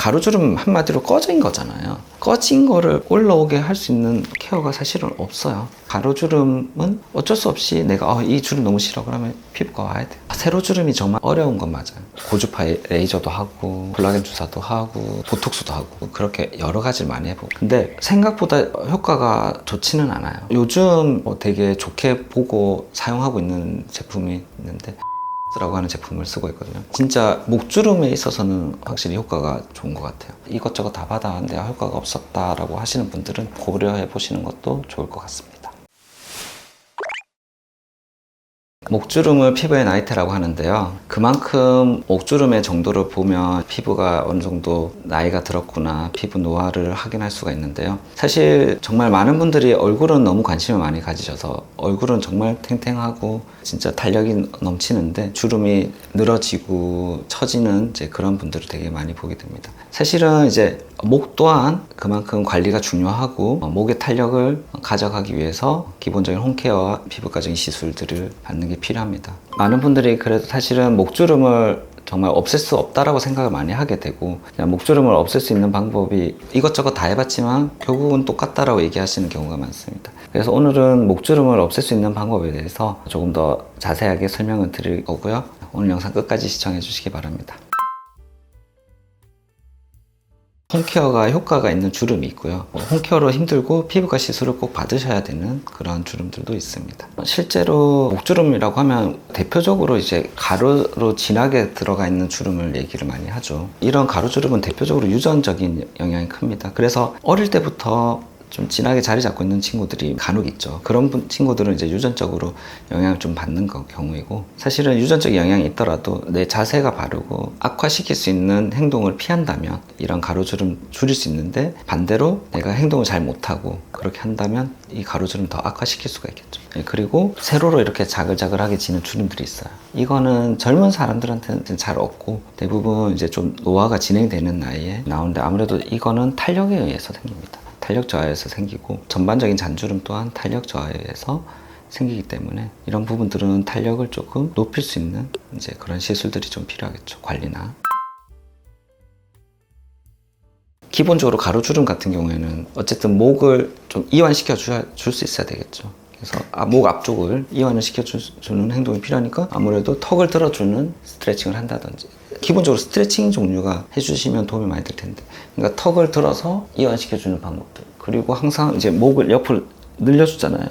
가루주름 한마디로 꺼진 거잖아요. 꺼진 거를 올라오게 할 수 있는 케어가 사실은 없어요. 가루주름은 어쩔 수 없이 내가 이 주름 너무 싫어 그러면 피부과 와야 돼. 세로주름이 정말 어려운 건 맞아요. 고주파 레이저도 하고 콜라겐 주사도 하고 보톡스도 하고 그렇게 여러 가지를 많이 해보고, 근데 생각보다 효과가 좋지는 않아요. 요즘 되게 좋게 보고 사용하고 있는 제품이 있는데 라고 하는 제품을 쓰고 있거든요. 진짜 목주름에 있어서는 확실히 효과가 좋은 것 같아요. 이것저것 다 받아봤는데 효과가 없었다라고 하시는 분들은 고려해 보시는 것도 좋을 것 같습니다. 목주름을 피부의 나이테라고 하는데요. 그만큼 목주름의 정도를 보면 피부가 어느 정도 나이가 들었구나, 피부 노화를 확인할 수가 있는데요. 사실 정말 많은 분들이 얼굴은 너무 관심을 많이 가지셔서 얼굴은 정말 탱탱하고 진짜 탄력이 넘치는데 주름이 늘어지고 처지는 이제 그런 분들을 되게 많이 보게 됩니다. 사실은 이제 목 또한 그만큼 관리가 중요하고 목의 탄력을 가져가기 위해서 기본적인 홈케어와 피부과적인 시술들을 받는 게 필요합니다. 많은 분들이 그래도 사실은 목주름을 정말 없앨 수 없다라고 생각을 많이 하게 되고, 그냥 목주름을 없앨 수 있는 방법이 이것저것 다 해봤지만 결국은 똑같다라고 얘기하시는 경우가 많습니다. 그래서 오늘은 목주름을 없앨 수 있는 방법에 대해서 조금 더 자세하게 설명을 드릴 거고요. 오늘 영상 끝까지 시청해 주시기 바랍니다. 홈케어가 효과가 있는 주름이 있고요. 홈케어로 힘들고 피부과 시술을 꼭 받으셔야 되는 그런 주름들도 있습니다. 실제로 목주름이라고 하면 대표적으로 이제 가루로 진하게 들어가 있는 주름을 얘기를 많이 하죠. 이런 가루주름은 대표적으로 유전적인 영향이 큽니다. 그래서 어릴 때부터 좀 진하게 자리 잡고 있는 친구들이 간혹 있죠. 그런 친구들은 이제 유전적으로 영향을 좀 받는 경우이고, 사실은 유전적 영향이 있더라도 내 자세가 바르고 악화시킬 수 있는 행동을 피한다면 이런 가루주름 줄일 수 있는데, 반대로 내가 행동을 잘 못하고 그렇게 한다면 이 가루주름 더 악화시킬 수가 있겠죠. 그리고 세로로 이렇게 자글자글하게 지는 주름들이 있어요. 이거는 젊은 사람들한테는 잘 없고 대부분 이제 좀 노화가 진행되는 나이에 나오는데, 아무래도 이거는 탄력에 의해서 생깁니다. 탄력 저하에서 생기고 전반적인 잔주름 또한 탄력 저하에 의해서 생기기 때문에 이런 부분들은 탄력을 조금 높일 수 있는 이제 그런 시술들이 좀 필요하겠죠. 관리나. 기본적으로 가루주름 같은 경우에는 어쨌든 목을 좀 이완시켜 줄 수 있어야 되겠죠. 그래서 목 앞쪽을 이완을 시켜주는 행동이 필요하니까 아무래도 턱을 들어주는 스트레칭을 한다든지, 기본적으로 스트레칭 종류가 해주시면 도움이 많이 될 텐데, 그러니까 턱을 들어서 이완시켜주는 방법들, 그리고 항상 이제 목을 옆으로 늘려주잖아요.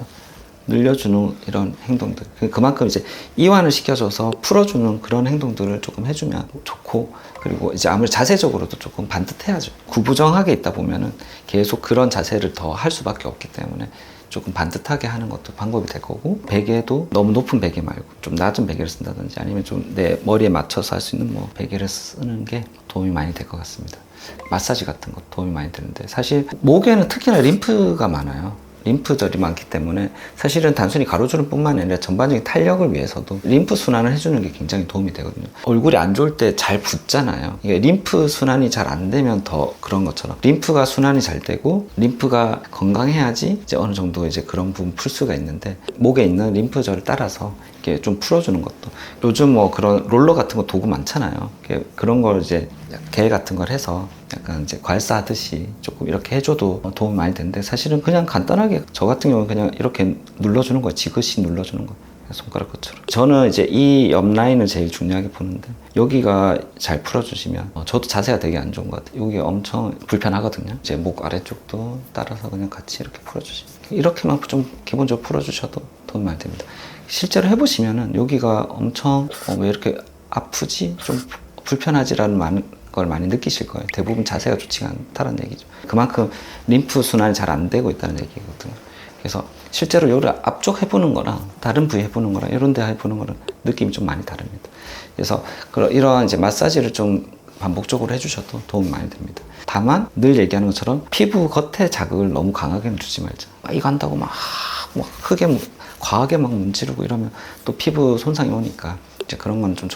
늘려주는 이런 행동들, 그만큼 이제 이완을 시켜줘서 풀어주는 그런 행동들을 조금 해주면 좋고, 그리고 이제 아무리 자세적으로도 조금 반듯해야죠. 구부정하게 있다 보면은 계속 그런 자세를 더 할 수밖에 없기 때문에 조금 반듯하게 하는 것도 방법이 될 거고, 베개도 너무 높은 베개 말고 좀 낮은 베개를 쓴다든지 아니면 좀 내 머리에 맞춰서 할 수 있는 베개를 쓰는 게 도움이 많이 될 것 같습니다. 마사지 같은 것 도움이 많이 되는데, 사실 목에는 특히나 림프가 많아요. 림프절이 많기 때문에 사실은 단순히 가로주름 뿐만 아니라 전반적인 탄력을 위해서도 림프 순환을 해주는 게 굉장히 도움이 되거든요. 얼굴이 안 좋을 때 잘 붓잖아요. 이게 림프 순환이 잘 안 되면 더 그런 것처럼 림프가 순환이 잘 되고 림프가 건강해야지 이제 어느 정도 이제 그런 부분 풀 수가 있는데, 목에 있는 림프절을 따라서 이렇게 좀 풀어주는 것도, 요즘 그런 롤러 같은 거 도구 많잖아요. 그런 걸 이제 겔 같은 걸 해서 약간 이제 괄사 하듯이 조금 이렇게 해줘도 도움이 많이 되는데, 사실은 그냥 간단하게 저 같은 경우는 그냥 이렇게 눌러주는 거예요. 지그시 눌러주는 거, 손가락 끝으로. 저는 이제 이 옆 라인을 제일 중요하게 보는데, 여기가 잘 풀어주시면 저도 자세가 되게 안 좋은 것 같아요. 여기 엄청 불편하거든요. 이제 목 아래쪽도 따라서 그냥 같이 이렇게 풀어주시면, 이렇게만 좀 기본적으로 풀어주셔도 도움이 많이 됩니다. 실제로 해보시면은 여기가 엄청 왜 이렇게 아프지? 좀 불편하지라는 걸 많이 느끼실 거예요. 대부분 자세가 좋지가 않다는 얘기죠. 그만큼 림프 순환이 잘 안 되고 있다는 얘기거든요. 그래서 실제로 여기 앞쪽 해보는 거랑 다른 부위 해보는 거랑 이런 데 해보는 거랑 느낌이 좀 많이 다릅니다. 그래서 이런 이제 마사지를 좀 반복적으로 해주셔도 도움이 많이 됩니다. 다만 늘 얘기하는 것처럼 피부 겉에 자극을 너무 강하게는 주지 말자. 이거 한다고 막 크게 과하게 막 문지르고 이러면 또 피부 손상이 오니까 이제 그런 건 좀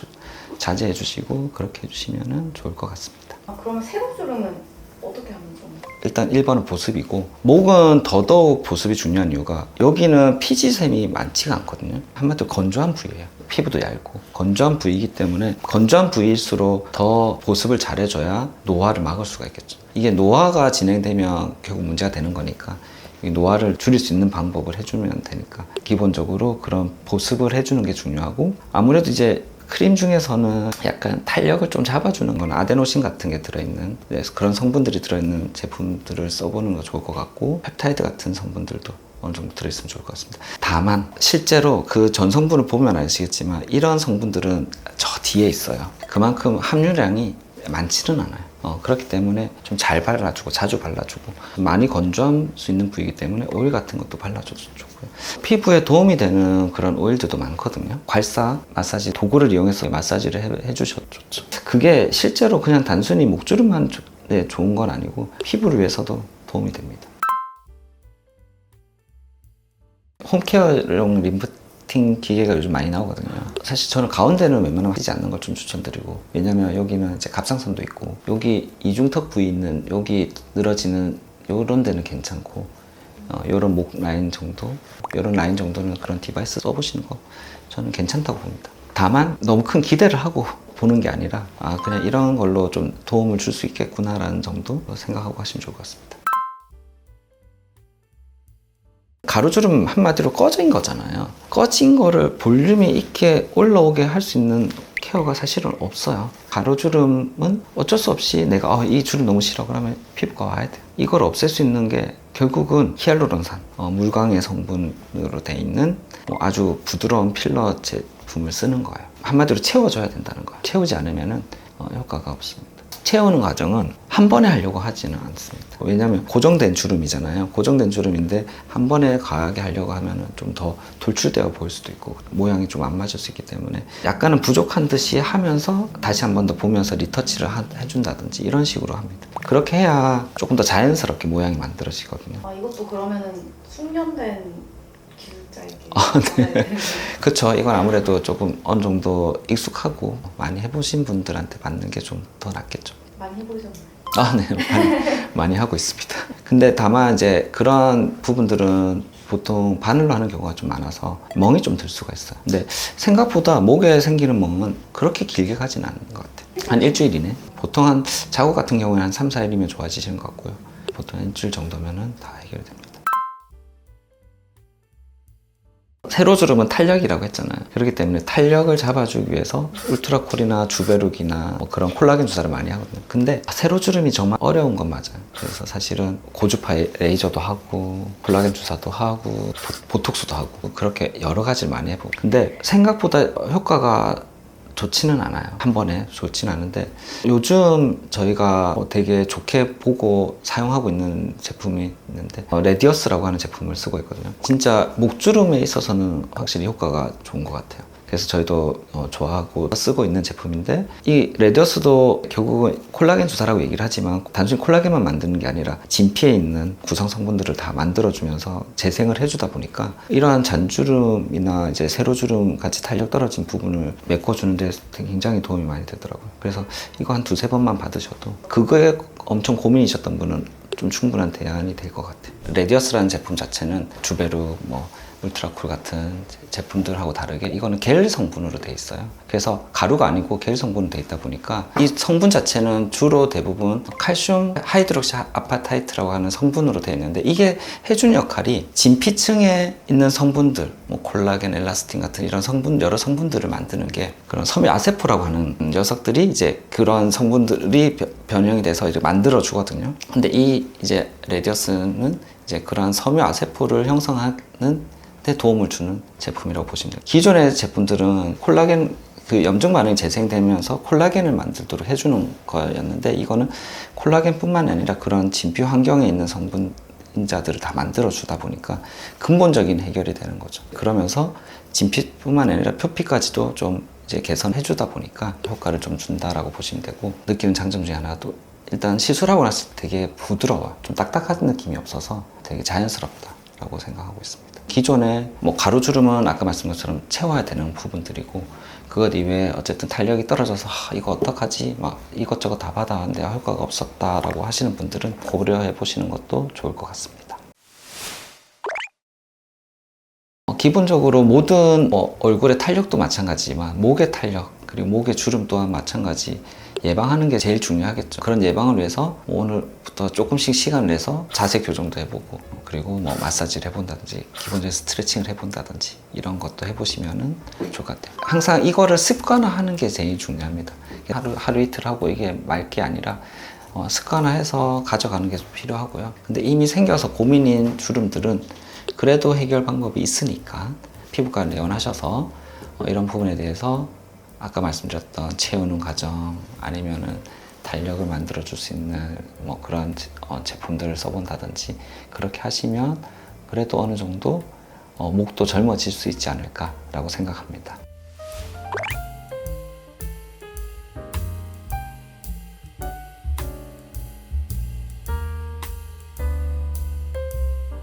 자제해 주시고 그렇게 해주시면 좋을 것 같습니다. 그러면 세로주름은 어떻게 하면 좀 일단 1번은 보습이고, 목은 더더욱 보습이 중요한 이유가 여기는 피지샘이 많지가 않거든요. 한마디로 건조한 부위예요. 피부도 얇고 건조한 부위이기 때문에 건조한 부위일수록 더 보습을 잘 해줘야 노화를 막을 수가 있겠죠. 이게 노화가 진행되면 결국 문제가 되는 거니까 이 노화를 줄일 수 있는 방법을 해주면 되니까 기본적으로 그런 보습을 해주는 게 중요하고, 아무래도 이제 크림 중에서는 약간 탄력을 좀 잡아주는 건 아데노신 같은 게 들어있는 그런 성분들이 들어있는 제품들을 써보는 거 좋을 것 같고, 펩타이드 같은 성분들도 어느 정도 들어있으면 좋을 것 같습니다. 다만 실제로 그 전 성분을 보면 아시겠지만 이런 성분들은 저 뒤에 있어요. 그만큼 함유량이 많지는 않아요. 그렇기 때문에 좀 잘 발라주고 자주 발라주고, 많이 건조할 수 있는 부위이기 때문에 오일 같은 것도 발라줘도 좋고요. 피부에 도움이 되는 그런 오일들도 많거든요. 괄사 마사지 도구를 이용해서 마사지를 해주셔도 좋죠. 그게 실제로 그냥 단순히 목주름만 좋은 건 아니고 피부를 위해서도 도움이 됩니다. 홈케어용 림프팅 기계가 요즘 많이 나오거든요. 사실 저는 가운데는 웬만하면 하지 않는 걸 좀 추천드리고, 왜냐면 여기는 이제 갑상선도 있고 여기 이중턱 부위 있는 여기 늘어지는 요런 데는 괜찮고, 요런 목 라인 정도, 요런 라인 정도는 그런 디바이스 써보시는 거 저는 괜찮다고 봅니다. 다만 너무 큰 기대를 하고 보는 게 아니라 그냥 이런 걸로 좀 도움을 줄 수 있겠구나라는 정도 생각하고 하시면 좋을 것 같습니다. 가루주름 한마디로 꺼진 거잖아요. 꺼진 거를 볼륨이 있게 올라오게 할 수 있는 케어가 사실은 없어요. 가루주름은 어쩔 수 없이 내가 이 주름 너무 싫어 그러면 피부과 와야 돼요. 이걸 없앨 수 있는 게 결국은 히알루론산, 물광의 성분으로 돼 있는 아주 부드러운 필러 제품을 쓰는 거예요. 한마디로 채워줘야 된다는 거예요. 채우지 않으면 효과가 없습니다. 채우는 과정은 한 번에 하려고 하지는 않습니다. 왜냐하면 고정된 주름이잖아요. 고정된 주름인데 한 번에 과하게 하려고 하면 좀 더 돌출되어 보일 수도 있고 모양이 좀 안 맞을 수 있기 때문에 약간은 부족한 듯이 하면서 다시 한 번 더 보면서 리터치를 해준다든지 이런 식으로 합니다. 그렇게 해야 조금 더 자연스럽게 모양이 만들어지거든요. 이것도 그러면은 숙련된 기술자에게 네. 그렇죠. 이건 아무래도 조금 어느 정도 익숙하고 많이 해보신 분들한테 받는 게 좀 더 낫겠죠. 많이 해보셨나요? 네. 많이 하고 있습니다. 근데 다만 이제 그런 부분들은 보통 바늘로 하는 경우가 좀 많아서 멍이 좀 들 수가 있어요. 근데 생각보다 목에 생기는 멍은 그렇게 길게 가지는 않는 것 같아요. 한 일주일 이내. 보통 한 자국 같은 경우에는 한 3, 4일이면 좋아지시는 것 같고요. 보통 한 일주일 정도면은 다 해결됩니다. 세로주름은 탄력이라고 했잖아요. 그렇기 때문에 탄력을 잡아주기 위해서 울트라콜이나 주베룩이나 그런 콜라겐 주사를 많이 하거든요. 근데 세로주름이 정말 어려운 건 맞아요. 그래서 사실은 고주파 레이저도 하고 콜라겐 주사도 하고 보톡스도 하고 그렇게 여러 가지를 많이 해보고, 근데 생각보다 효과가 좋지는 않아요. 한 번에 좋지는 않은데, 요즘 저희가 되게 좋게 보고 사용하고 있는 제품이 있는데 레디어스라고 하는 제품을 쓰고 있거든요. 진짜 목주름에 있어서는 확실히 효과가 좋은 것 같아요. 그래서 저희도 좋아하고 쓰고 있는 제품인데, 이 레디어스도 결국은 콜라겐 주사라고 얘기를 하지만 단순히 콜라겐만 만드는 게 아니라 진피에 있는 구성 성분들을 다 만들어주면서 재생을 해주다 보니까 이러한 잔주름이나 이제 세로주름 같이 탄력 떨어진 부분을 메꿔주는 데 굉장히 도움이 많이 되더라고요. 그래서 이거 한 두세 번만 받으셔도, 그거에 엄청 고민이셨던 분은 좀 충분한 대안이 될 것 같아요. 레디어스라는 제품 자체는 주베룩, 울트라쿨 같은 제품들하고 다르게 이거는 겔 성분으로 돼 있어요. 그래서 가루가 아니고 겔 성분으로 돼 있다 보니까 이 성분 자체는 주로 대부분 칼슘 하이드록시 아파타이트라고 하는 성분으로 되어 있는데, 이게 해주는 역할이 진피층에 있는 성분들, 콜라겐, 엘라스틴 같은 이런 성분, 여러 성분들을 만드는 게 그런 섬유 아세포라고 하는 녀석들이 이제 그런 성분들이 변형이 돼서 이제 만들어 주거든요. 근데 이 이제 레디어스는 이제 그러한 섬유 아세포를 형성하는 데 도움을 주는 제품이라고 보시면 돼요. 기존의 제품들은 콜라겐 염증 반응이 재생되면서 콜라겐을 만들도록 해주는 거였는데, 이거는 콜라겐뿐만 아니라 그런 진피 환경에 있는 성분인자들을 다 만들어 주다 보니까 근본적인 해결이 되는 거죠. 그러면서 진피뿐만 아니라 표피까지도 좀 이제 개선해 주다 보니까 효과를 좀 준다라고 보시면 되고, 느끼는 장점 중에 하나도 일단 시술하고 났을 때 되게 부드러워, 좀 딱딱한 느낌이 없어서 되게 자연스럽다. 라고 생각하고 있습니다. 기존에 뭐 가루주름은 아까 말씀드린 것처럼 채워야 되는 부분들이고 그것 이외에 어쨌든 탄력이 떨어져서 이거 어떡하지? 막 이것저것 다 받아왔는데 효과가 없었다라고 하시는 분들은 고려해 보시는 것도 좋을 것 같습니다. 기본적으로 모든 얼굴의 탄력도 마찬가지지만 목의 탄력 그리고 목의 주름 또한 마찬가지 예방하는 게 제일 중요하겠죠. 그런 예방을 위해서 오늘부터 조금씩 시간을 내서 자세 교정도 해보고 그리고 뭐 마사지를 해본다든지 기본적인 스트레칭을 해본다든지 이런 것도 해보시면 좋을 것 같아요. 항상 이거를 습관화하는 게 제일 중요합니다. 하루 이틀 하고 이게 말 게 아니라 습관화해서 가져가는 게 좀 필요하고요. 근데 이미 생겨서 고민인 주름들은 그래도 해결 방법이 있으니까 피부과를 내원하셔서 이런 부분에 대해서 아까 말씀드렸던 채우는 과정 아니면은 달력을 만들어 줄 수 있는 뭐 그런 제품들을 써본다든지 그렇게 하시면 그래도 어느 정도 목도 젊어질 수 있지 않을까라고 생각합니다.